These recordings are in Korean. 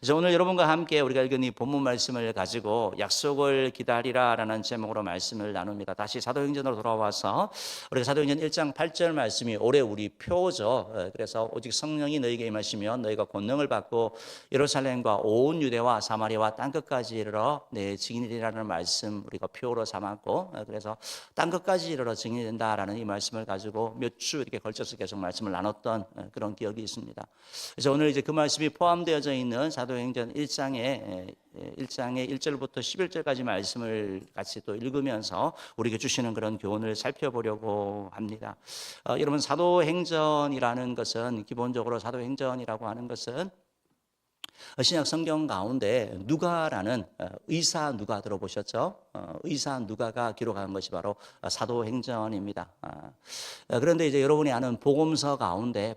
그래서 오늘 여러분과 함께 우리가 읽은 이 본문 말씀을 가지고 약속을 기다리라라는 제목으로 말씀을 나눕니다. 다시 사도행전으로 돌아와서 우리가 사도행전 1장 8절 말씀이 올해 우리 표죠. 그래서 오직 성령이 너희에게 임하시면 너희가 권능을 받고 예루살렘과 온 유대와 사마리아와 땅끝까지 이르러 내 증인이라는 말씀 우리가 표로 삼았고, 그래서 땅끝까지 이르러 증인이 된다라는 이 말씀을 가지고 몇 주 이렇게 걸쳐서 계속 말씀을 나눴던 그런 기억이 있습니다. 그래서 오늘 이제 그 말씀이 포함되어져 있는 사도행전 1장의 1절부터 11절까지 말씀을 같이 또 읽으면서 우리에게 주시는 그런 교훈을 살펴보려고 합니다. 여러분, 사도행전이라는 것은 기본적으로 사도행전이라고 하는 것은 신약 성경 가운데 누가라는 의사 누가 들어보셨죠? 의사 누가가 기록한 것이 바로 사도행전입니다. 그런데 이제 여러분이 아는 복음서 가운데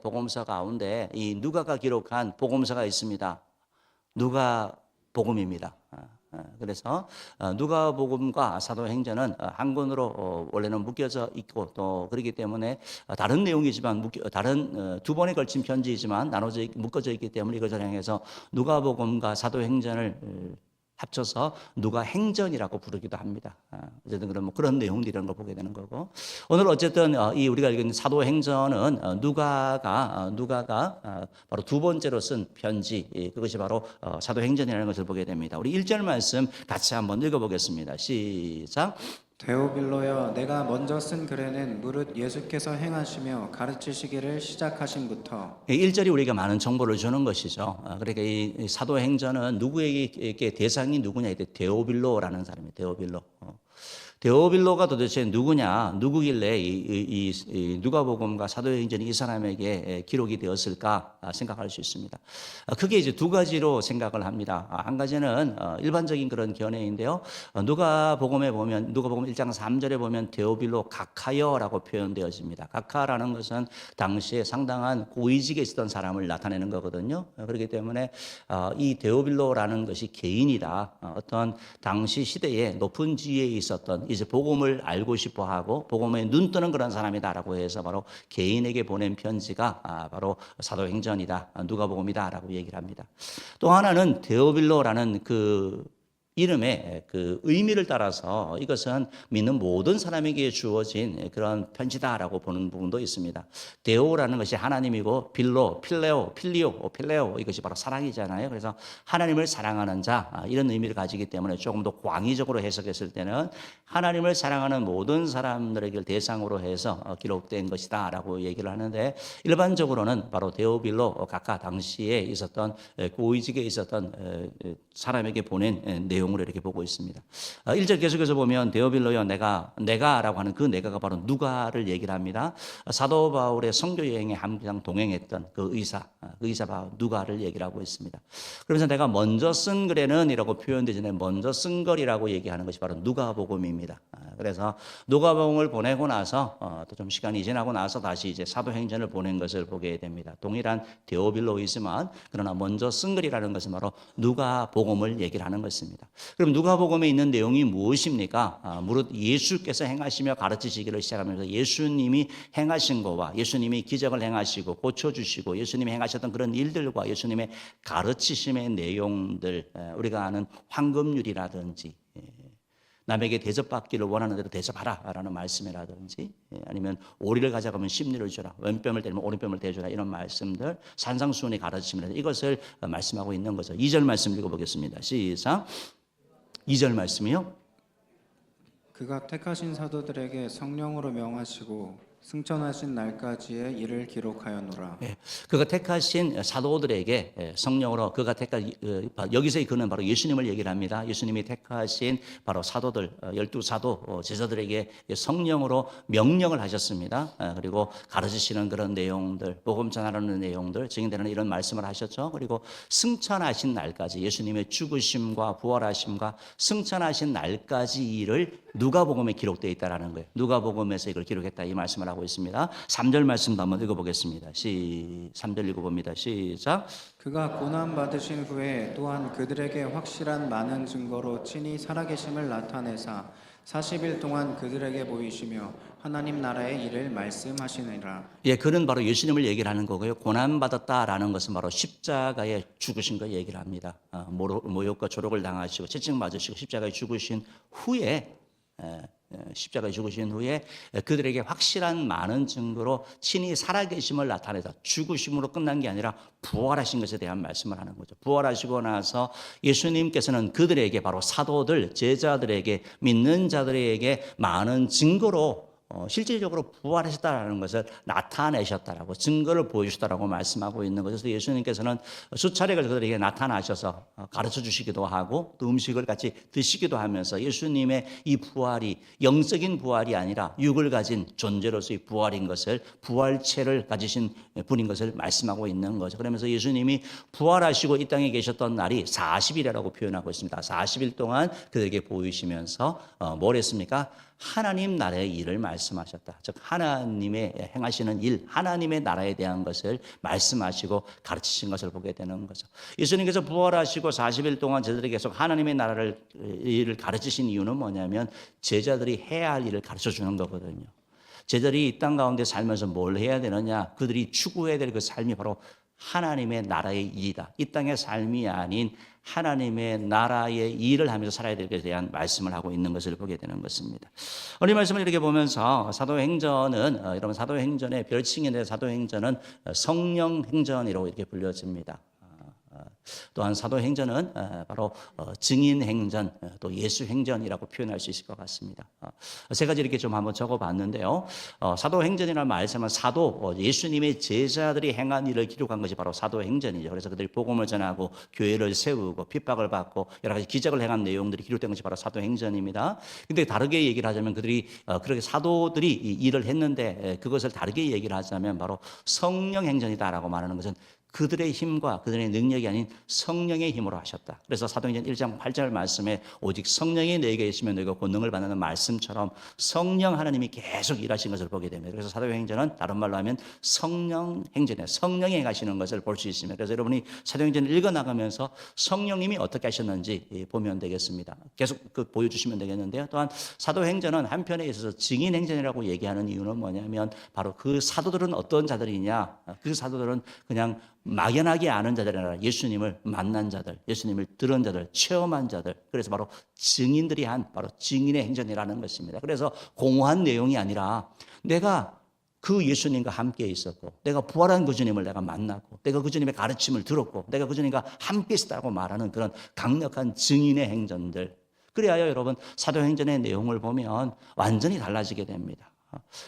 이 누가가 기록한 복음서가 있습니다. 누가복음입니다. 그래서 누가복음과 사도행전은 한 권으로 원래는 묶여져 있고, 또 그렇기 때문에 다른 내용이지만 다른 두 번에 걸친 편지이지만 묶어져 있기 때문에 이것을 향해서 누가복음과 사도행전을 합쳐서 누가행전이라고 부르기도 합니다. 어쨌든 그런 내용들이 이런 걸 보게 되는 거고, 오늘 어쨌든 이 우리가 읽은 사도행전은 누가가 바로 두 번째로 쓴 편지, 그것이 바로 사도행전이라는 것을 보게 됩니다. 우리 1절 말씀 같이 한번 읽어보겠습니다. 시작. 데오빌로여, 내가 먼저 쓴 글에는 무릇 예수께서 행하시며 가르치시기를 시작하신부터. 1절이 우리가 많은 정보를 주는 것이죠. 그러니까 이 사도행전은 누구에게 대상이 누구냐, 이때 데오빌로라는 사람이에요. 데오빌로가 도대체 누구냐, 누구길래 이 누가복음과 사도행전이 이 사람에게 기록이 되었을까 생각할 수 있습니다. 크게 이제 두 가지로 생각을 합니다. 한 가지는 일반적인 그런 견해인데요. 누가복음에 보면, 누가복음 1장 3절에 보면 데오빌로 각하여라고 표현되어집니다. 각하라는 것은 당시에 상당한 고위직에 있었던 사람을 나타내는 거거든요. 그렇기 때문에 이 데오빌로라는 것이 개인이다. 어떤 당시 시대에 높은 지위에 있었던, 이제 복음을 알고 싶어하고 복음에 눈 뜨는 그런 사람이다라고 해서 바로 개인에게 보낸 편지가 바로 사도행전이다, 누가복음이다라고 얘기를 합니다. 또 하나는 데오빌로라는 그 이름의 그 의미를 따라서 이것은 믿는 모든 사람에게 주어진 그런 편지다라고 보는 부분도 있습니다. 데오라는 것이 하나님이고, 필레오 이것이 바로 사랑이잖아요. 그래서 하나님을 사랑하는 자, 이런 의미를 가지기 때문에 조금 더 광의적으로 해석했을 때는 하나님을 사랑하는 모든 사람들에게 대상으로 해서 기록된 것이다라고 얘기를 하는데, 일반적으로는 바로 데오빌로 각각 당시에 있었던 고위직에 있었던 사람에게 보낸 내용으로 이렇게 보고 있습니다. 1절 계속해서 보면 데오빌로여, 내가라고 하는 그 내가가 바로 누가를 얘기를 합니다. 사도 바울의 선교 여행에 항상 동행했던 그 의사 바울 누가를 얘기를 하고 있습니다. 그러면서 내가 먼저 쓴 글에는 이라고 표현되지만, 먼저 쓴 글이라고 얘기하는 것이 바로 누가복음입니다. 그래서 누가복음을 보내고 나서 또 좀 시간이 지나고 나서 다시 이제 사도행전을 보낸 것을 보게 됩니다. 동일한 데오빌로이지만 그러나 먼저 쓴 글이라는 것은 바로 누가복음을 얘기를 하는 것입니다. 그럼 누가복음에 있는 내용이 무엇입니까? 무릇 예수께서 행하시며 가르치시기를 시작하면서 예수님이 행하신 거와 예수님이 기적을 행하시고 고쳐주시고 예수님이 행하셨던 그런 일들과 예수님의 가르치심의 내용들, 우리가 아는 황금률이라든지 남에게 대접받기를 원하는 대로 대접하라라는 말씀이라든지, 아니면 오리를 가져가면 십리를 주라, 왼뺨을 때리면 오른뺨을 대주라, 이런 말씀들, 산상수훈의 가르침이라든지 이것을 말씀하고 있는 거죠. 2절 말씀 읽어보겠습니다. 시작. 2절 말씀이요. 그가 택하신 사도들에게 성령으로 명하시고 승천하신 날까지의 일을 기록하였노라. 그가 택하신 사도들에게 성령으로 여기서의 그는 바로 예수님을 얘기를 합니다. 예수님이 택하신 바로 사도들, 12사도 제자들에게 성령으로 명령을 하셨습니다. 그리고 가르치시는 그런 내용들, 복음 전하는 내용들, 증인되는 이런 말씀을 하셨죠. 그리고 승천하신 날까지, 예수님의 죽으심과 부활하심과 승천하신 날까지 일을 누가복음에 기록되어 있다라는 거예요. 누가복음에서 이걸 기록했다 이 말씀을 하고 있습니다. 3절 말씀도 한번 읽어보겠습니다. 3절 읽어봅니다. 시작. 그가 고난 받으신 후에 또한 그들에게 확실한 많은 증거로 친히 살아계심을 나타내사 40일 동안 그들에게 보이시며 하나님 나라의 일을 말씀하시니라. 예, 그는 바로 예수님을 얘기를 하는 거고요. 고난받았다라는 것은 바로 십자가에 죽으신 거 얘기를 합니다. 모욕과 조롱을 당하시고 채찍 맞으시고 십자가에 죽으신 후에 십자가에 죽으신 후에 그들에게 확실한 많은 증거로 친히 살아계심을 나타내서 죽으심으로 끝난 게 아니라 부활하신 것에 대한 말씀을 하는 거죠. 부활하시고 나서 예수님께서는 그들에게 바로 사도들, 제자들에게 믿는 자들에게 많은 증거로 실질적으로 부활하셨다라는 것을 나타내셨다라고 증거를 보여주셨다라고 말씀하고 있는 거죠. 그래서 예수님께서는 수차례 그들에게 나타나셔서 가르쳐 주시기도 하고 또 음식을 같이 드시기도 하면서 예수님의 이 부활이 영적인 부활이 아니라 육을 가진 존재로서의 부활인 것을 부활체를 가지신 분인 것을 말씀하고 있는 거죠. 그러면서 예수님이 부활하시고 이 땅에 계셨던 날이 40일이라고 표현하고 있습니다. 40일 동안 그들에게 보이시면서 뭘 했습니까? 하나님 나라의 일을 말씀하셨다. 즉 하나님의 행하시는 일, 하나님의 나라에 대한 것을 말씀하시고 가르치신 것을 보게 되는 거죠. 예수님께서 부활하시고 40일 동안 제자들에게 계속 하나님의 나라를 일을 가르치신 이유는 뭐냐면 제자들이 해야 할 일을 가르쳐 주는 거거든요. 제자들이 이 땅 가운데 살면서 뭘 해야 되느냐? 그들이 추구해야 될 그 삶이 바로 하나님의 나라의 일이다. 이 땅의 삶이 아닌 하나님의 나라의 일을 하면서 살아야 될 것에 대한 말씀을 하고 있는 것을 보게 되는 것입니다. 오늘 말씀을 이렇게 보면서 사도행전은 여러분 사도행전의 별칭인데 사도행전은 성령행전이라고 이렇게 불려집니다. 또한 사도행전은 바로 증인행전 또 예수행전이라고 표현할 수 있을 것 같습니다. 세 가지 이렇게 좀 한번 적어봤는데요. 사도행전이라는 말씀은 사도 예수님의 제자들이 행한 일을 기록한 것이 바로 사도행전이죠. 그래서 그들이 복음을 전하고 교회를 세우고 핍박을 받고 여러 가지 기적을 행한 내용들이 기록된 것이 바로 사도행전입니다. 근데 다르게 얘기를 하자면 그들이 그렇게 사도들이 일을 했는데 그것을 다르게 얘기를 하자면 바로 성령행전이다라고 말하는 것은 그들의 힘과 그들의 능력이 아닌 성령의 힘으로 하셨다. 그래서 사도행전 1장 8절 말씀에 오직 성령이 너희에게 있으면 너희가 권능을 받는 말씀처럼 성령 하나님이 계속 일하신 것을 보게 됩니다. 그래서 사도행전은 다른 말로 하면 성령 행전에 성령이 행하시는 것을 볼 수 있습니다. 그래서 여러분이 사도행전을 읽어나가면서 성령님이 어떻게 하셨는지 보면 되겠습니다. 계속 보여주시면 되겠는데요. 또한 사도행전은 한편에 있어서 증인행전이라고 얘기하는 이유는 뭐냐면 바로 그 사도들은 어떤 자들이냐. 그 사도들은 그냥 막연하게 아는 자들이 아니라 예수님을 만난 자들, 예수님을 들은 자들, 체험한 자들. 그래서 바로 증인들이 한 바로 증인의 행전이라는 것입니다. 그래서 공허한 내용이 아니라 내가 그 예수님과 함께 있었고 내가 부활한 그 주님을 내가 만났고 내가 그 주님의 가르침을 들었고 내가 그 주님과 함께 있었다고 말하는 그런 강력한 증인의 행전들. 그래야 여러분 사도행전의 내용을 보면 완전히 달라지게 됩니다.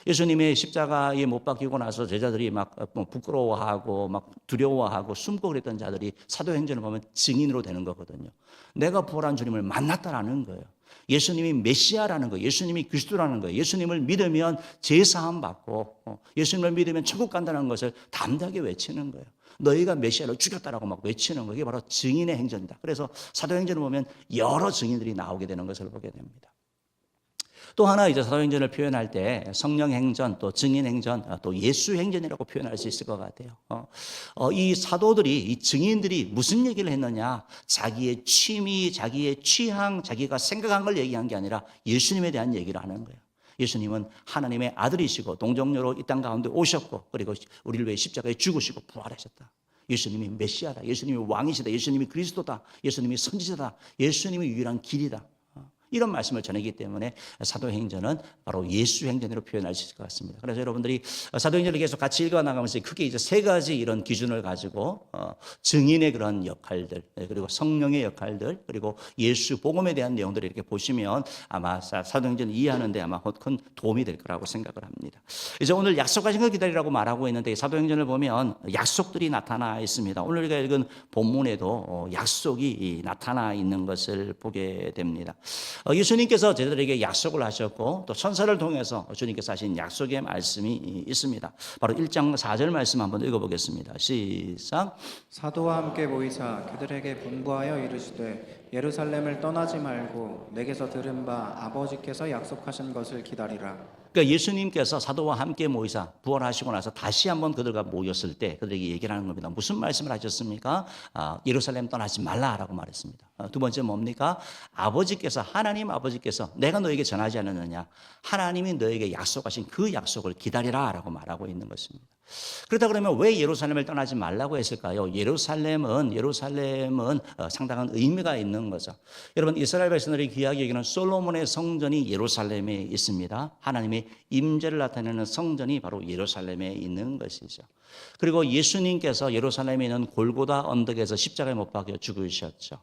예수님의 십자가에 못 박히고 나서 제자들이 막 부끄러워하고 막 두려워하고 숨고 그랬던 자들이 사도행전을 보면 증인으로 되는 거거든요. 내가 부활한 주님을 만났다라는 거예요. 예수님이 메시아라는 거예요. 예수님이 그리스도라는 거예요. 예수님을 믿으면 제사함 받고 예수님을 믿으면 천국 간다는 것을 담대하게 외치는 거예요. 너희가 메시아를 죽였다라고 막 외치는 거. 이게 바로 증인의 행전이다. 그래서 사도행전을 보면 여러 증인들이 나오게 되는 것을 보게 됩니다. 또 하나 이제 사도행전을 표현할 때 성령행전 또 증인행전 또 예수행전이라고 표현할 수 있을 것 같아요. 이 사도들이 이 증인들이 무슨 얘기를 했느냐? 자기의 취미, 자기의 취향, 자기가 생각한 걸 얘기한 게 아니라 예수님에 대한 얘기를 하는 거예요. 예수님은 하나님의 아들이시고 동정녀로 이 땅 가운데 오셨고 그리고 우리를 위해 십자가에 죽으시고 부활하셨다. 예수님이 메시아다. 예수님이 왕이시다. 예수님이 그리스도다. 예수님이 선지자다. 예수님이 유일한 길이다. 이런 말씀을 전하기 때문에 사도행전은 바로 예수행전으로 표현할 수 있을 것 같습니다. 그래서 여러분들이 사도행전을 계속 같이 읽어나가면서 크게 이제 세 가지 이런 기준을 가지고 증인의 그런 역할들 그리고 성령의 역할들 그리고 예수 복음에 대한 내용들을 이렇게 보시면 아마 사도행전을 이해하는데 아마 큰 도움이 될 거라고 생각을 합니다. 이제 오늘 약속하신 걸 기다리라고 말하고 있는데 사도행전을 보면 약속들이 나타나 있습니다. 오늘 우리가 읽은 본문에도 약속이 나타나 있는 것을 보게 됩니다. 예수님께서 제자들에게 약속을 하셨고 또 천사를 통해서 주님께서 하신 약속의 말씀이 있습니다. 바로 1장 4절 말씀 한번 읽어보겠습니다. 시작. 사도와 함께 모이사 그들에게 분부하여 이르시되 예루살렘을 떠나지 말고 내게서 들은 바 아버지께서 약속하신 것을 기다리라. 그러니까 예수님께서 사도와 함께 모이사 부활하시고 나서 다시 한번 그들과 모였을 때 그들에게 얘기를 하는 겁니다. 무슨 말씀을 하셨습니까? 예루살렘 떠나지 말라라고 말했습니다. 두 번째 뭡니까? 아버지께서 하나님 아버지께서 내가 너에게 전하지 않았느냐? 하나님이 너에게 약속하신 그 약속을 기다리라라고 말하고 있는 것입니다. 그렇다 그러면 왜 예루살렘을 떠나지 말라고 했을까요? 예루살렘은 상당한 의미가 있는 거죠. 여러분 이스라엘 백성들이 귀하게 여기는 솔로몬의 성전이 예루살렘에 있습니다. 하나님의 임재를 나타내는 성전이 바로 예루살렘에 있는 것이죠. 그리고 예수님께서 예루살렘에 있는 골고다 언덕에서 십자가에 못 박혀 죽으셨죠.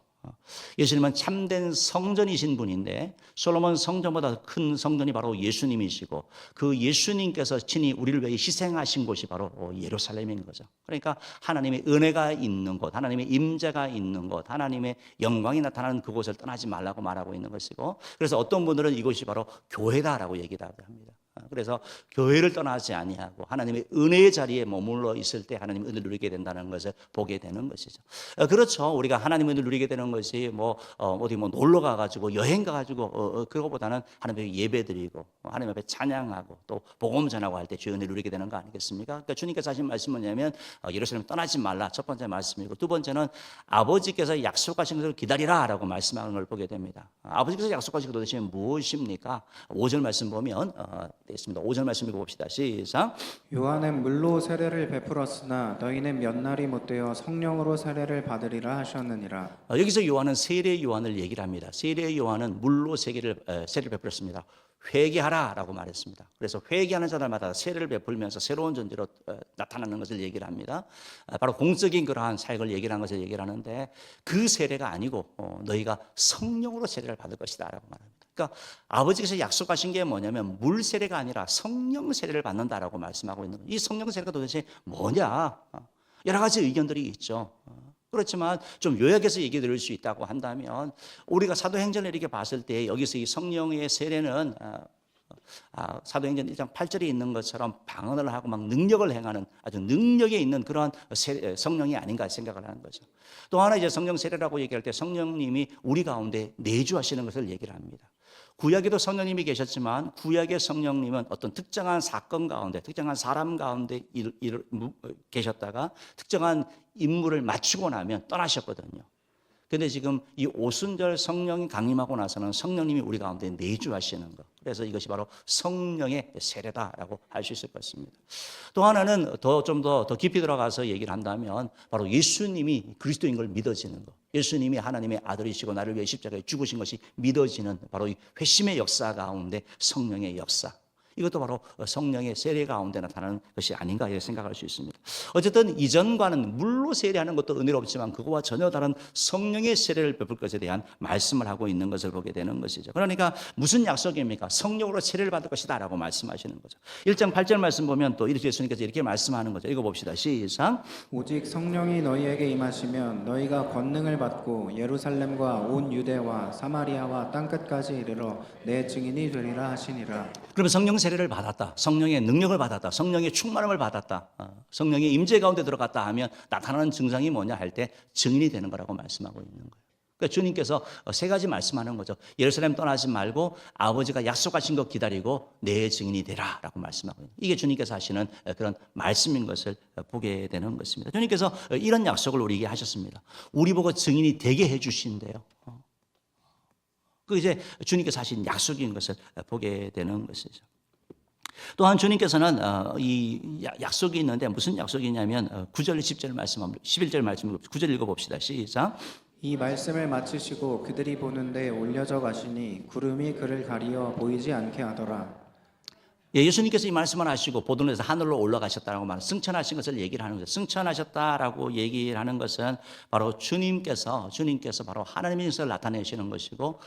예수님은 참된 성전이신 분인데 솔로몬 성전보다 큰 성전이 바로 예수님이시고 그 예수님께서 친히 우리를 위해 희생하신 곳이 바로 예루살렘인 거죠. 그러니까 하나님의 은혜가 있는 곳, 하나님의 임재가 있는 곳, 하나님의 영광이 나타나는 그곳을 떠나지 말라고 말하고 있는 것이고, 그래서 어떤 분들은 이곳이 바로 교회다라고 얘기를 합니다. 그래서 교회를 떠나지 아니하고 하나님의 은혜의 자리에 머물러 있을 때 하나님의 은혜를 누리게 된다는 것을 보게 되는 것이죠. 그렇죠. 우리가 하나님의 은혜를 누리게 되는 것이 어디 놀러 가가지고 여행 가가지고 그거보다는 하나님 앞에 예배드리고 하나님 앞에 찬양하고 또 복음 전하고 할 때 주의 은혜를 누리게 되는 거 아니겠습니까? 그러니까 주님께서 하신 말씀은 뭐냐면 예루살렘 떠나지 말라 첫 번째 말씀이고, 두 번째는 아버지께서 약속하신 것을 기다리라라고 말씀하는 걸 보게 됩니다. 아버지께서 약속하신 것 도대체 무엇입니까? 5절 말씀 보면 있습니다. 5절 말씀 읽어봅시다. 시작. 요한은 물로 세례를 베풀었으나 너희는 몇 날이 못되어 성령으로 세례를 받으리라 하셨느니라. 여기서 요한은 세례 요한을 얘기를 합니다. 세례 요한은 물로 세례를 베풀었습니다. 회개하라라고 말했습니다. 그래서 회개하는 자들마다 세례를 베풀면서 새로운 존재로 나타나는 것을 얘기를 합니다. 바로 공적인 그러한 사역을 얘기를 한 것을 얘기를 하는데 그 세례가 아니고 너희가 성령으로 세례를 받을 것이다라고 말합니다. 그러니까 아버지께서 약속하신 게 뭐냐면 물 세례가 아니라 성령 세례를 받는다라고 말씀하고 있는 거예요. 이 성령 세례가 도대체 뭐냐? 여러 가지 의견들이 있죠. 그렇지만 좀 요약해서 얘기 드릴 수 있다고 한다면 우리가 사도행전을 이렇게 봤을 때 여기서 이 성령의 세례는 사도행전 1장 8절에 있는 것처럼 방언을 하고 막 능력을 행하는 아주 능력에 있는 그러한 성령이 아닌가 생각을 하는 거죠. 또 하나 이제 성령 세례라고 얘기할 때 성령님이 우리 가운데 내주하시는 것을 얘기를 합니다. 구약에도 성령님이 계셨지만 구약의 성령님은 어떤 특정한 사건 가운데 특정한 사람 가운데 계셨다가 특정한 임무를 마치고 나면 떠나셨거든요. 그런데 지금 이 오순절 성령이 강림하고 나서는 성령님이 우리 가운데 내주하시는 것. 그래서 이것이 바로 성령의 세례다라고 할 수 있을 것 같습니다. 또 하나는 좀 더 깊이 들어가서 얘기를 한다면 바로 예수님이 그리스도인 걸 믿어지는 것. 예수님이 하나님의 아들이시고 나를 위해 십자가에 죽으신 것이 믿어지는 바로 이 회심의 역사 가운데 성령의 역사. 이것도 바로 성령의 세례 가운데 나타나는 것이 아닌가 이렇게 생각할 수 있습니다. 어쨌든 이전과는 물로 세례하는 것도 은혜롭지만 그거와 전혀 다른 성령의 세례를 베풀 것에 대한 말씀을 하고 있는 것을 보게 되는 것이죠. 그러니까 무슨 약속입니까? 성령으로 세례를 받을 것이다 라고 말씀하시는 거죠. 1장 8절 말씀 보면 또 이렇게 예수님께서 이렇게 말씀하는 거죠. 읽어봅시다. 시작. 오직 성령이 너희에게 임하시면 너희가 권능을 받고 예루살렘과 온 유대와 사마리아와 땅끝까지 이르러 내 증인이 되리라 하시니라. 그러면 성령 세례를 받았다, 성령의 능력을 받았다, 성령의 충만함을 받았다, 성령의 임재 가운데 들어갔다 하면 나타나는 증상이 뭐냐 할 때 증인이 되는 거라고 말씀하고 있는 거예요. 그러니까 주님께서 세 가지 말씀하는 거죠. 예루살렘 떠나지 말고 아버지가 약속하신 것 기다리고 내 증인이 되라라고 말씀하고 있는 거예요. 이게 주님께서 하시는 그런 말씀인 것을 보게 되는 것입니다. 주님께서 이런 약속을 우리에게 하셨습니다. 우리 보고 증인이 되게 해주신대요. 그 이제 주님께서 하신 약속인 것을 보게 되는 것이죠. 또한 주님께서는 이 약속이 있는데 무슨 약속이냐면 9절 10절 말씀 11절 말씀 9절 읽어봅시다. 시작. 이 말씀을 마치시고 그들이 보는데 올려져 가시니 구름이 그를 가리어 보이지 않게 하더라. 예수님께서 이 말씀을 하시고 보도에서 하늘로 올라가셨다라고 말하는 승천하신 것을 얘기를 하는 거죠. 승천하셨다라고 얘기를 하는 것은 바로 주님께서 바로 하나님의 인성을 나타내시는 것이고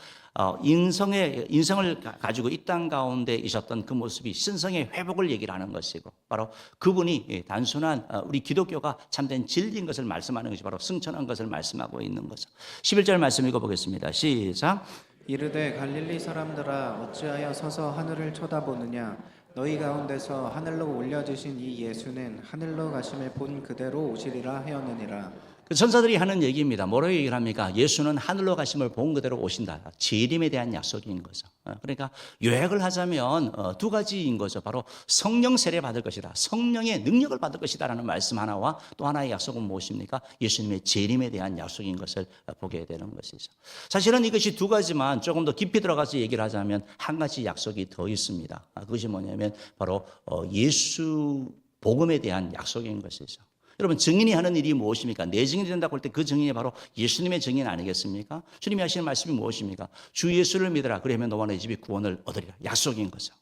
인성을 가지고 이 땅 가운데 있었던 그 모습이 신성의 회복을 얘기를 하는 것이고 바로 그분이 단순한 우리 기독교가 참된 진리인 것을 말씀하는 것이 바로 승천한 것을 말씀하고 있는 거죠. 11절 말씀 읽어보겠습니다. 시작. 이르되 갈릴리 사람들아 어찌하여 서서 하늘을 쳐다보느냐 너희 가운데서 하늘로 올려지신 이 예수는 하늘로 가심을 본 그대로 오시리라 하였느니라. 그 전사들이 하는 얘기입니다. 뭐라고 얘기를 합니까? 예수는 하늘로 가심을 본 그대로 오신다. 재림에 대한 약속인 거죠. 그러니까 요약을 하자면 두 가지인 거죠. 바로 성령 세례 받을 것이다. 성령의 능력을 받을 것이다라는 말씀 하나와 또 하나의 약속은 무엇입니까? 예수님의 재림에 대한 약속인 것을 보게 되는 것이죠. 사실은 이것이 두 가지만 조금 더 깊이 들어가서 얘기를 하자면 한 가지 약속이 더 있습니다. 그것이 뭐냐면 바로 예수 복음에 대한 약속인 것이죠. 여러분 증인이 하는 일이 무엇입니까? 내 증인이 된다고 할 때 그 증인이 바로 예수님의 증인 아니겠습니까? 주님이 하시는 말씀이 무엇입니까? 주 예수를 믿으라. 그러면 너와 내 집이 구원을 얻으리라. 약속인 거죠.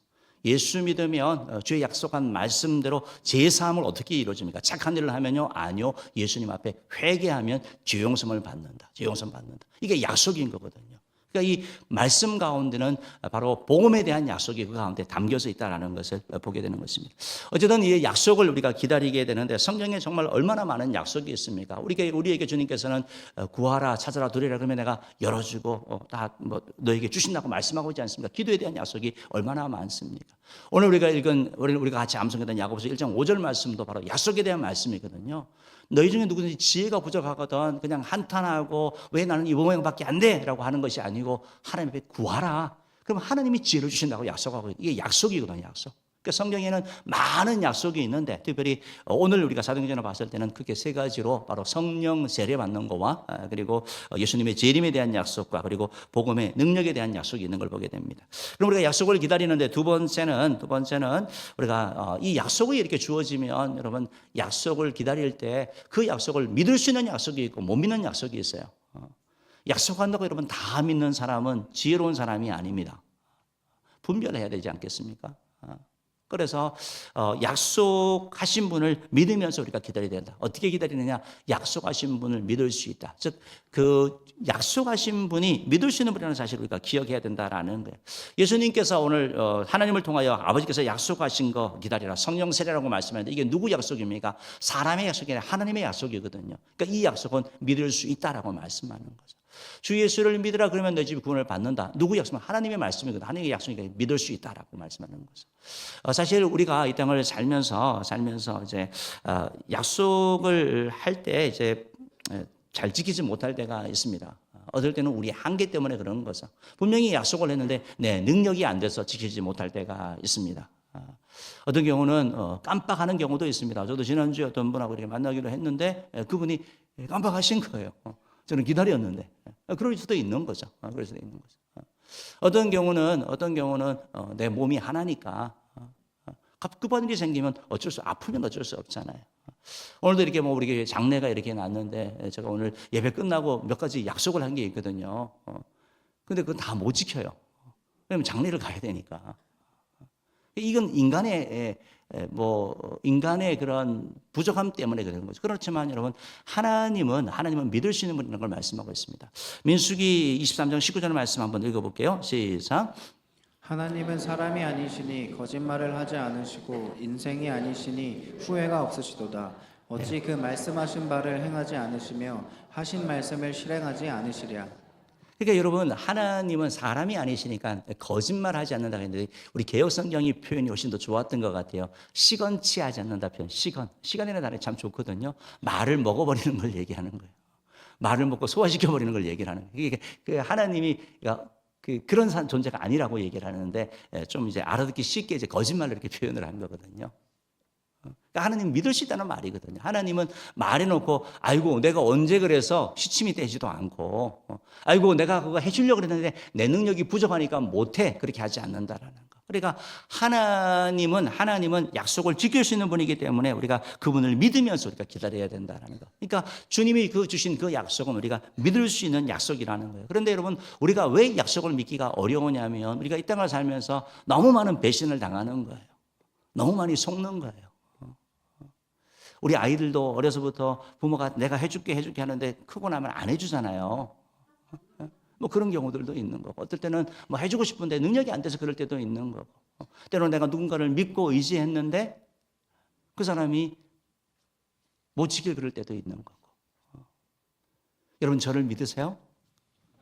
예수 믿으면 주의 약속한 말씀대로 제사함을 어떻게 이루어집니까? 착한 일을 하면요? 아니요. 예수님 앞에 회개하면 죄 용서를 받는다. 죄 용서 받는다. 이게 약속인 거거든요. 그러니까 이 말씀 가운데는 바로 복음에 대한 약속이 그 가운데 담겨져 있다는 것을 보게 되는 것입니다. 어쨌든 이 약속을 우리가 기다리게 되는데 성경에 정말 얼마나 많은 약속이 있습니까? 우리에게 주님께서는 구하라, 찾아라, 두려라 그러면 내가 열어주고 다 뭐 너에게 주신다고 말씀하고 있지 않습니까? 기도에 대한 약속이 얼마나 많습니까? 오늘 우리가 같이 암송했던 야고보서 1장 5절 말씀도 바로 약속에 대한 말씀이거든요. 너희 중에 누구든지 지혜가 부족하거든 그냥 한탄하고 왜 나는 이 모양밖에 안 돼? 라고 하는 것이 아니고 하나님 앞에 구하라. 그럼 하나님이 지혜를 주신다고 약속하고 이게 약속이거든요. 약속. 그러니까 성경에는 많은 약속이 있는데 특별히 오늘 우리가 사도행전을 봤을 때는 크게 세 가지로 바로 성령 세례 받는 거와 그리고 예수님의 재림에 대한 약속과 그리고 복음의 능력에 대한 약속이 있는 걸 보게 됩니다. 그럼 우리가 약속을 기다리는데 두 번째는 우리가 이 약속이 이렇게 주어지면 여러분 약속을 기다릴 때 그 약속을 믿을 수 있는 약속이 있고 못 믿는 약속이 있어요. 약속한다고 여러분 다 믿는 사람은 지혜로운 사람이 아닙니다. 분별해야 되지 않겠습니까? 그래서 약속하신 분을 믿으면서 우리가 기다려야 된다. 어떻게 기다리느냐? 약속하신 분을 믿을 수 있다. 즉 그 약속하신 분이 믿을 수 있는 분이라는 사실을 우리가 기억해야 된다라는 거예요. 예수님께서 오늘 하나님을 통하여 아버지께서 약속하신 거 기다리라. 성령 세례라고 말씀하는데 이게 누구 약속입니까? 사람의 약속이 아니라 하나님의 약속이거든요. 그러니까 이 약속은 믿을 수 있다라고 말씀하는 거죠. 주 예수를 믿으라 그러면 내 집이 구원을 받는다. 누구 약속은 하나님의 말씀이거든. 하나님의 약속이니까 믿을 수 있다라고 말씀하는 거죠. 사실 우리가 이 땅을 살면서 이제 약속을 할 때 이제 잘 지키지 못할 때가 있습니다. 어떨 때는 우리 한계 때문에 그런 거죠. 분명히 약속을 했는데 내 능력이 안 돼서 지키지 못할 때가 있습니다. 어떤 경우는 깜빡하는 경우도 있습니다. 저도 지난주에 어떤 분하고 이렇게 만나기로 했는데 그분이 깜빡하신 거예요. 저는 기다렸는데 그럴 수도 있는 거죠. 그럴 수도 있는 거죠. 어떤 경우는 내 몸이 하나니까 급한 일이 생기면 아프면 어쩔 수 없잖아요. 오늘도 이렇게 우리 장례가 이렇게 났는데 제가 오늘 예배 끝나고 몇 가지 약속을 한 게 있거든요. 근데 그건 다 못 지켜요. 왜냐면 장례를 가야 되니까. 이건 인간의 그런 부족함 때문에 그런 거죠. 그렇지만 여러분 하나님은 믿을 수 있는 분이라는 걸 말씀하고 있습니다. 민수기 23장 19절 말씀 한번 읽어볼게요. 시작. 하나님은 사람이 아니시니 거짓말을 하지 않으시고 인생이 아니시니 후회가 없으시도다. 어찌 그 말씀하신 바를 행하지 않으시며 하신 말씀을 실행하지 않으시랴. 그러니까 여러분 하나님은 사람이 아니시니까 거짓말하지 않는다 했는데 우리 개역 성경이 표현이 훨씬 더 좋았던 것 같아요. 시건치 하지 않는다 표현. 시간이라는 단어 참 좋거든요. 말을 먹어버리는 걸 얘기하는 거예요. 말을 먹고 소화시켜 버리는 걸 얘기를 하는 거예요. 그 하나님이 그런 존재가 아니라고 얘기를 하는데 좀 이제 알아듣기 쉽게 이제 거짓말로 이렇게 표현을 한 거거든요. 그러니까 하나님 믿을 수 있다는 말이거든요. 하나님은 말해놓고 아이고 내가 언제 그래서 시침이 되지도 않고 아이고 내가 그거 해주려고 그랬는데 내 능력이 부족하니까 못해 그렇게 하지 않는다라는 거. 그러니까 하나님은 약속을 지킬 수 있는 분이기 때문에 우리가 그분을 믿으면서 우리가 기다려야 된다는 거. 그러니까 주님이 주신 그 약속은 우리가 믿을 수 있는 약속이라는 거예요. 그런데 여러분 우리가 왜 약속을 믿기가 어려우냐면 우리가 이 땅을 살면서 너무 많은 배신을 당하는 거예요. 너무 많이 속는 거예요. 우리 아이들도 어려서부터 부모가 내가 해줄게 하는데 크고 나면 안 해주잖아요. 그런 경우들도 있는 거고 어떨 때는 해주고 싶은데 능력이 안 돼서 그럴 때도 있는 거고 때로는 내가 누군가를 믿고 의지했는데 그 사람이 못 지킬 그럴 때도 있는 거고 여러분 저를 믿으세요?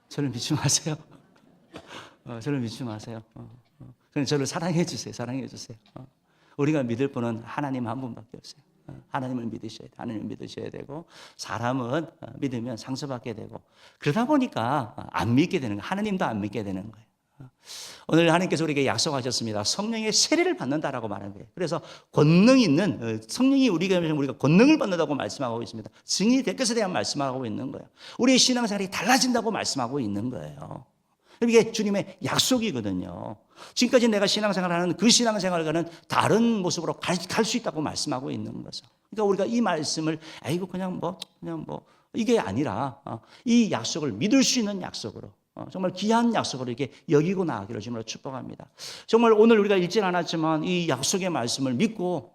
저를 믿지 마세요. 저를 믿지 마세요. 그냥 저를 사랑해 주세요. 사랑해 주세요. 우리가 믿을 분은 하나님 한 분밖에 없어요. 하나님을 믿으셔야 돼요. 하나님을 믿으셔야 되고 사람은 믿으면 상처받게 되고 그러다 보니까 안 믿게 되는 거예요. 하나님도 안 믿게 되는 거예요. 오늘 하나님께서 우리에게 약속하셨습니다. 성령의 세례를 받는다라고 말하는 거예요. 그래서 권능 있는 성령이 우리가 권능을 받는다고 말씀하고 있습니다. 증인이 될 것에 대한 말씀하고 있는 거예요. 우리의 신앙생활이 달라진다고 말씀하고 있는 거예요. 이게 주님의 약속이거든요. 지금까지 내가 신앙생활하는 그 신앙생활과는 다른 모습으로 갈 수 있다고 말씀하고 있는 거죠. 그러니까 우리가 이 말씀을 아이고 그냥 뭐 이게 아니라 이 약속을 믿을 수 있는 약속으로 정말 귀한 약속으로 이렇게 여기고 나아가기를 주님으로 축복합니다. 정말 오늘 우리가 읽진 않았지만 이 약속의 말씀을 믿고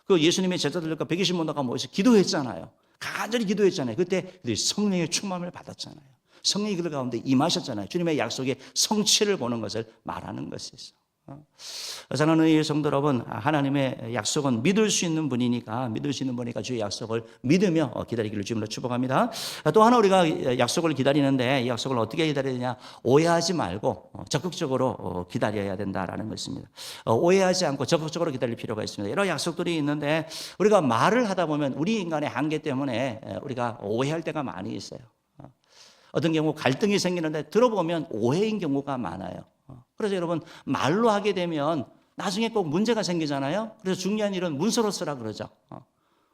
그 예수님의 제자들과 120문화가 모여서 기도했잖아요. 간절히 기도했잖아요. 그때 그들이 성령의 충만을 받았잖아요. 성령이 그들 가운데 임하셨잖아요. 주님의 약속의 성취를 보는 것을 말하는 것이죠. 사랑하는 이 성도 여러분, 하나님의 약속은 믿을 수 있는 분이니까 주의 약속을 믿으며 기다리기를 주님으로 축복합니다. 또 하나 우리가 약속을 기다리는데 이 약속을 어떻게 기다리느냐, 오해하지 말고 적극적으로 기다려야 된다라는 것입니다. 오해하지 않고 적극적으로 기다릴 필요가 있습니다. 여러 약속들이 있는데 우리가 말을 하다 보면 우리 인간의 한계 때문에 우리가 오해할 때가 많이 있어요. 어떤 경우 갈등이 생기는데 들어보면 오해인 경우가 많아요. 그래서 여러분 말로 하게 되면 나중에 꼭 문제가 생기잖아요. 그래서 중요한 일은 문서로 쓰라 그러죠.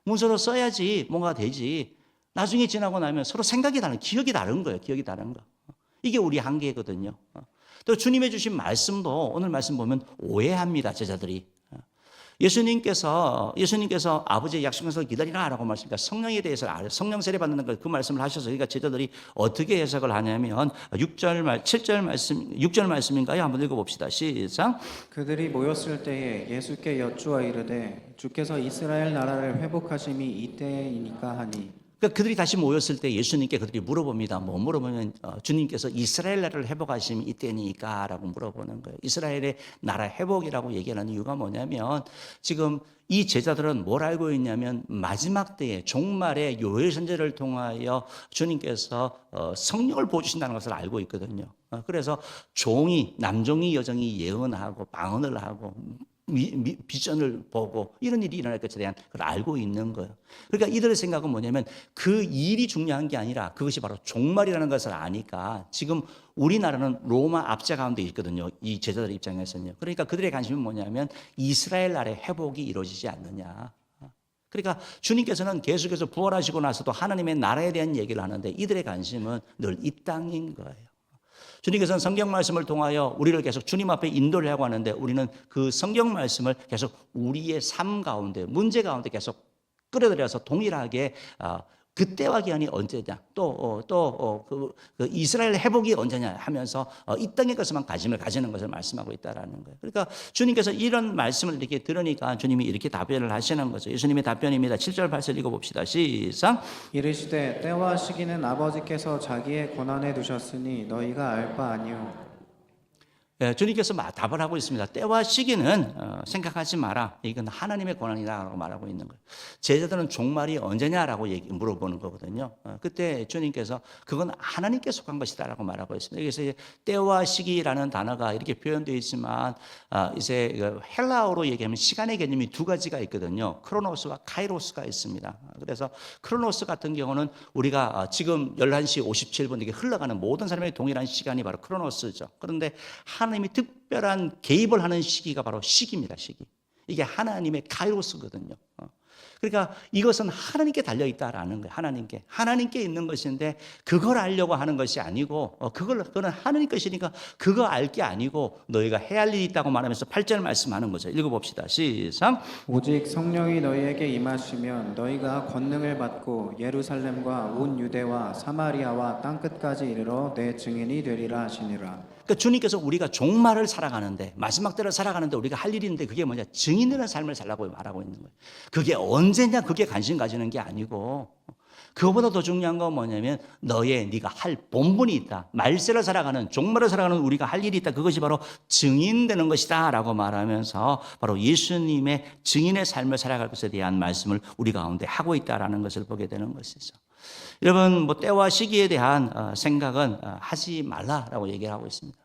문서로 써야지 뭔가 되지. 나중에 지나고 나면 서로 생각이 다른, 기억이 다른 거예요. 기억이 다른 거. 이게 우리 한계거든요. 또 주님의 주신 말씀도 오늘 말씀 보면 오해합니다. 제자들이. 예수님께서 아버지의 약속에서 기다리라라고 말씀하니까 성령에 대해서 성령 세례 받는 그 말씀을 하셔서 그러니까 제자들이 어떻게 해석을 하냐면 6절 말씀인가요? 한번 읽어봅시다. 시작. 그들이 모였을 때에 예수께 여쭈어 이르되 주께서 이스라엘 나라를 회복하심이 이때이니까 하니. 그러니까 그들이 다시 모였을 때 예수님께 그들이 물어봅니다. 뭐 물어보면 주님께서 이스라엘 나라를 회복하심이 이때니까 라고 물어보는 거예요. 이스라엘의 나라 회복이라고 얘기하는 이유가 뭐냐면 지금 이 제자들은 뭘 알고 있냐면 마지막 때에 종말의 요엘 선지자를 통하여 주님께서 성령을 보여주신다는 것을 알고 있거든요. 그래서 남종이 여종이 예언하고 방언을 하고 비전을 보고 이런 일이 일어날 것에 대한 걸 알고 있는 거예요. 그러니까 이들의 생각은 뭐냐면 그 일이 중요한 게 아니라 그것이 바로 종말이라는 것을 아니까 지금 우리나라는 로마 압제 가운데 있거든요. 이 제자들 입장에서는요. 그러니까 그들의 관심은 뭐냐면 이스라엘 나라의 회복이 이루어지지 않느냐. 그러니까 주님께서는 계속해서 부활하시고 나서도 하나님의 나라에 대한 얘기를 하는데 이들의 관심은 늘 이 땅인 거예요. 주님께서는 성경 말씀을 통하여 우리를 계속 주님 앞에 인도를 하고 하는데 우리는 그 성경 말씀을 계속 우리의 삶 가운데 문제 가운데 계속 끌어들여서 동일하게 그때와 기한이 언제냐 그 이스라엘 회복이 언제냐 하면서 이 땅의 것에만 관심을 가지는 것을 말씀하고 있다라는 거예요. 그러니까 주님께서 이런 말씀을 이렇게 들으니까 주님이 이렇게 답변을 하시는 거죠. 예수님의 답변입니다. 7절 8절 읽어봅시다. 시작. 이르시되 때와 시기는 아버지께서 자기의 권한에 두셨으니 너희가 알 바 아니요. 주님께서 답을 하고 있습니다. 때와 시기는 생각하지 마라. 이건 하나님의 권한이라고 말하고 있는 거예요. 제자들은 종말이 언제냐라고 물어보는 거거든요. 그때 주님께서 그건 하나님께 속한 것이다라고 말하고 있습니다. 그래서 때와 시기라는 단어가 이렇게 표현되어 있지만 이제 헬라어로 얘기하면 시간의 개념이 두 가지가 있거든요. 크로노스와 카이로스가 있습니다. 그래서 크로노스 같은 경우는 우리가 지금 11시 57분 이게 흘러가는 모든 사람의 동일한 시간이 바로 크로노스죠. 그런데 하나님이 특별한 개입을 하는 시기가 바로 시기입니다. 시기. 이게 하나님의 카이로스거든요. 그러니까 이것은 하나님께 달려있다라는 거예요. 하나님께 있는 것인데 그걸 알려고 하는 것이 아니고 그거는 하나님 것이니까 그거 알 게 아니고 너희가 해야 할 일이 있다고 말하면서 8절 말씀하는 거죠. 읽어봅시다. 시작. 오직 성령이 너희에게 임하시면 너희가 권능을 받고 예루살렘과 온 유대와 사마리아와 땅끝까지 이르러 내 증인이 되리라 하시니라. 그러니까 주님께서 우리가 종말을 살아가는데 마지막 때를 살아가는데 우리가 할 일이 있는데 그게 뭐냐? 증인되는 삶을 살라고 말하고 있는 거예요. 그게 언제냐? 그게 관심 가지는 게 아니고 그거보다 더 중요한 건 뭐냐면 네가 할 본분이 있다. 말세를 살아가는 종말을 살아가는 우리가 할 일이 있다. 그것이 바로 증인되는 것이다 라고 말하면서 바로 예수님의 증인의 삶을 살아갈 것에 대한 말씀을 우리 가운데 하고 있다라는 것을 보게 되는 것이죠. 여러분 때와 시기에 대한 생각은 하지 말라라고 얘기를 하고 있습니다.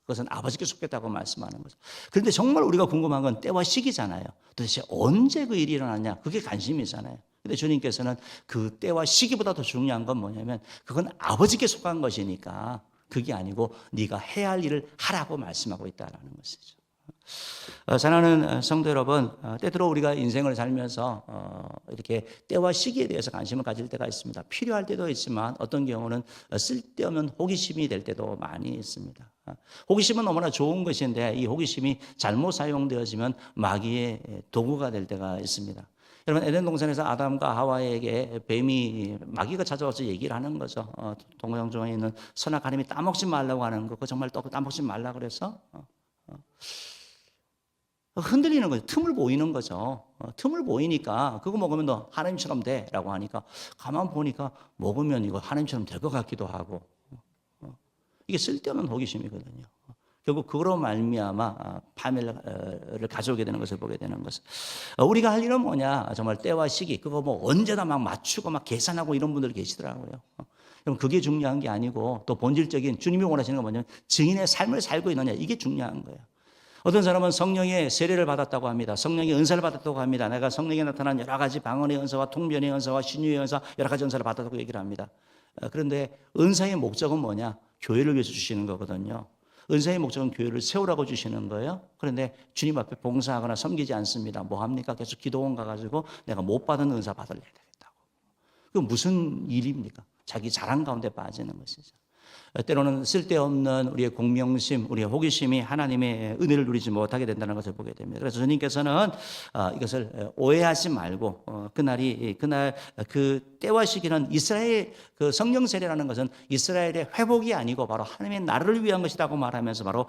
그것은 아버지께 속겠다고 말씀하는 거죠. 그런데 정말 우리가 궁금한 건 때와 시기잖아요. 도대체 언제 그 일이 일어나냐? 그게 관심이잖아요. 근데 주님께서는 그 때와 시기보다 더 중요한 건 뭐냐면 그건 아버지께 속한 것이니까 그게 아니고 네가 해야 할 일을 하라고 말씀하고 있다는 것이죠. 사랑하는 성도 여러분, 때때로 우리가 인생을 살면서 이렇게 때와 시기에 대해서 관심을 가질 때가 있습니다. 필요할 때도 있지만 어떤 경우는 쓸데없는 호기심이 될 때도 많이 있습니다. 호기심은 너무나 좋은 것인데 이 호기심이 잘못 사용되어지면 마귀의 도구가 될 때가 있습니다. 여러분, 에덴 동산에서 아담과 하와에게 뱀이 마귀가 찾아와서 얘기를 하는 거죠. 동영상에 있는 선악 하나님이 따먹지 말라고 하는 거, 그거 정말 또 따먹지 말라 그래서 흔들리는 거죠. 틈을 보이는 거죠. 틈을 보이니까 그거 먹으면 너 하나님처럼 돼라고 하니까 가만 보니까 먹으면 이거 하나님처럼 될 것 같기도 하고 이게 쓸데없는 호기심이거든요. 결국 그거로 말미암아 파멸을 가져오게 되는 것을 보게 되는 것은 우리가 할 일은 뭐냐? 정말 때와 시기 그거 뭐 언제나 막 맞추고 막 계산하고 이런 분들 계시더라고요. 그럼 그게 중요한 게 아니고 또 본질적인 주님이 원하시는 건 뭐냐면 증인의 삶을 살고 있느냐 이게 중요한 거예요. 어떤 사람은 성령의 세례를 받았다고 합니다. 성령의 은사를 받았다고 합니다. 내가 성령에 나타난 여러 가지 방언의 은사와 통변의 은사와 신유의 은사 여러 가지 은사를 받았다고 얘기를 합니다. 그런데 은사의 목적은 뭐냐? 교회를 위해서 주시는 거거든요. 은사의 목적은 교회를 세우라고 주시는 거예요. 그런데 주님 앞에 봉사하거나 섬기지 않습니다. 뭐 합니까? 계속 기도원 가가지고 내가 못 받은 은사 받을래야 되겠다고. 그건 무슨 일입니까? 자기 자랑 가운데 빠지는 것이죠. 때로는 쓸데없는 우리의 공명심, 우리의 호기심이 하나님의 은혜를 누리지 못하게 된다는 것을 보게 됩니다. 그래서 주님께서는 이것을 오해하지 말고 그날 그 때와 시기는 이스라엘 그 성령 세례라는 것은 이스라엘의 회복이 아니고 바로 하나님의 나라를 위한 것이라고 말하면서 바로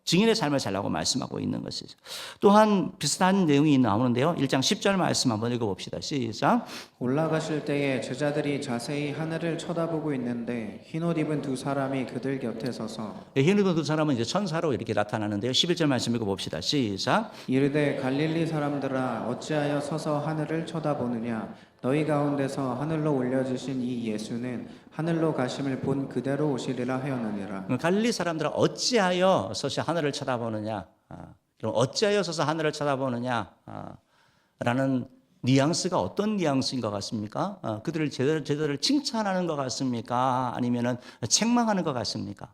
증인의 삶을 살라고 말씀하고 있는 것이죠. 또한 비슷한 내용이 나오는데요. 1장 10절 말씀 한번 읽어봅시다. 시작. 올라가실 때에 제자들이 자세히 하늘을 쳐다보고 있는데 흰옷 입은 두 사람이 그들 곁에 서서 흰 옷 입은 두 사람은 이제 천사로 이렇게 나타나는데요. 11절 말씀 읽어봅시다. 시작. 이르되 갈릴리 사람들아 어찌하여 서서 하늘을 쳐다보느냐 너희 가운데서 하늘로 올려지신 이 예수는 하늘로 가심을 본 그대로 오시리라 하였느니라. 갈릴리 사람들은 어찌하여 서서 하늘을 쳐다보느냐. 그럼 어찌하여 서서 하늘을 쳐다보느냐. 라는 뉘앙스가 어떤 뉘앙스인 것 같습니까? 그들을 제자들을 칭찬하는 것 같습니까? 아니면은 책망하는 것 같습니까?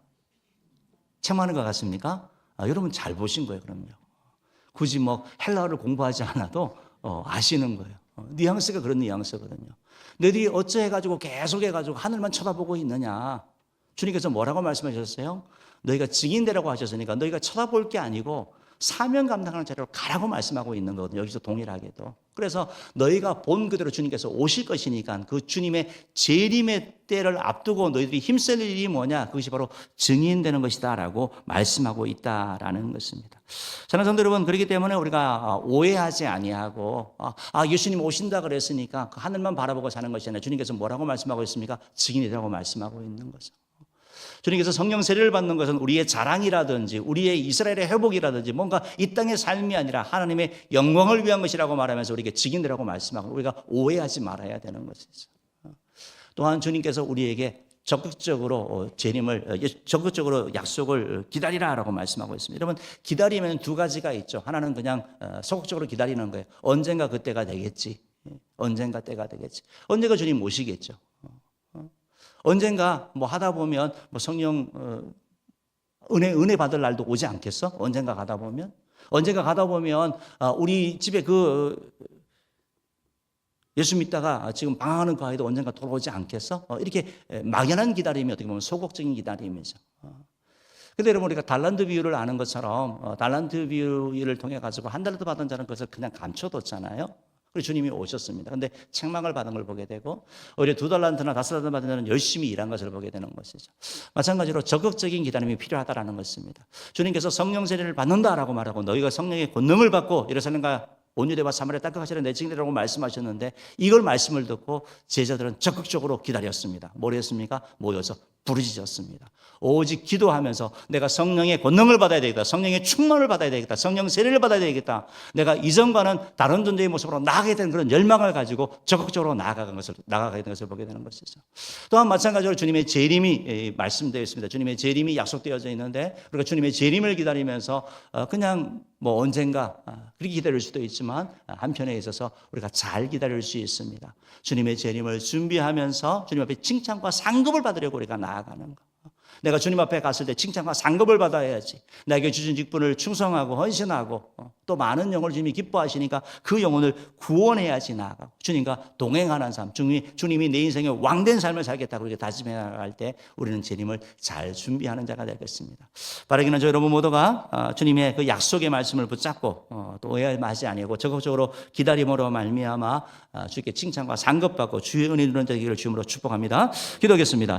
책망하는 것 같습니까? 여러분 잘 보신 거예요, 그럼요. 굳이 뭐 헬라어를 공부하지 않아도 아시는 거예요. 뉘앙스가 그런 뉘앙스거든요. 너희들이 어찌해가지고 계속 해가지고 하늘만 쳐다보고 있느냐. 주님께서 뭐라고 말씀하셨어요? 너희가 증인되라고 하셨으니까 너희가 쳐다볼 게 아니고 사명 감당하는 자리로 가라고 말씀하고 있는 거거든요. 여기서 동일하게도. 그래서 너희가 본 그대로 주님께서 오실 것이니까 그 주님의 재림의 때를 앞두고 너희들이 힘쓸 일이 뭐냐? 그것이 바로 증인되는 것이다 라고 말씀하고 있다라는 것입니다. 사랑하는 성도 여러분, 그렇기 때문에 우리가 오해하지 아니하고 예수님 오신다 그랬으니까 그 하늘만 바라보고 사는 것이 아니라 주님께서 뭐라고 말씀하고 있습니까? 증인이라고 말씀하고 있는 거죠. 주님께서 성령 세례를 받는 것은 우리의 자랑이라든지 우리의 이스라엘의 회복이라든지 뭔가 이 땅의 삶이 아니라 하나님의 영광을 위한 것이라고 말하면서 우리에게 증인이라고 말씀하고 우리가 오해하지 말아야 되는 것이죠. 또한 주님께서 우리에게 적극적으로 적극적으로 약속을 기다리라라고 말씀하고 있습니다. 여러분 기다리면 두 가지가 있죠. 하나는 그냥 소극적으로 기다리는 거예요. 언젠가 그때가 되겠지. 언젠가 때가 되겠지. 언젠가 주님 오시겠죠. 언젠가 뭐 하다 보면 뭐 성령 은혜 받을 날도 오지 않겠어? 언젠가 가다 보면 우리 집에 그 예수 믿다가 지금 방황하는 그 아이도 언젠가 돌아오지 않겠어? 이렇게 막연한 기다림이 어떻게 보면 소극적인 기다림이죠. 근데 여러분 우리가 달란트 비유를 아는 것처럼 달란트 비유를 통해 가지고 한 달란트 받은 자는 그것을 그냥 감춰뒀잖아요. 그리고 주님이 오셨습니다. 그런데 책망을 받은 걸 보게 되고 오히려 2달란트나 5달란트 받은 자는 열심히 일한 것을 보게 되는 것이죠. 마찬가지로 적극적인 기다림이 필요하다라는 것입니다. 주님께서 성령 세례를 받는다라고 말하고 너희가 성령의 권능을 받고 예루살렘과 온유대와 사마리아 땅끝 가시라 내 징계라고 말씀하셨는데 이걸 말씀을 듣고 제자들은 적극적으로 기다렸습니다. 뭘 했습니까? 모여서 부르짖었습니다. 오직 기도하면서 내가 성령의 권능을 받아야 되겠다. 성령의 충만을 받아야 되겠다. 성령 세례를 받아야 되겠다. 내가 이전과는 다른 존재의 모습으로 나아가게 되는 그런 열망을 가지고 적극적으로 나아가게 된 것을 보게 되는 것이죠. 또한 마찬가지로 주님의 재림이 말씀되어 있습니다. 주님의 재림이 약속되어져 있는데 우리가 주님의 재림을 기다리면서 그냥 뭐 언젠가 그렇게 기다릴 수도 있지만 한편에 있어서 우리가 잘 기다릴 수 있습니다. 주님의 재림을 준비하면서 주님 앞에 칭찬과 상급을 받으려고 우리가 나아가는 것. 내가 주님 앞에 갔을 때 칭찬과 상급을 받아야지. 나에게 주신 직분을 충성하고 헌신하고 또 많은 영혼을 주님이 기뻐하시니까 그 영혼을 구원해야지 나아가고 주님과 동행하는 삶, 주님이 내 인생의 왕된 삶을 살겠다고 이렇게 다짐해 나갈 때 우리는 재림을 잘 준비하는 자가 되겠습니다. 바라기는 저 여러분 모두가 주님의 그 약속의 말씀을 붙잡고 또 오해하지 아니고 적극적으로 기다림으로 말미암아 주께 칭찬과 상급받고 주의 은혜 누리는 자들을 주님으로 축복합니다. 기도하겠습니다.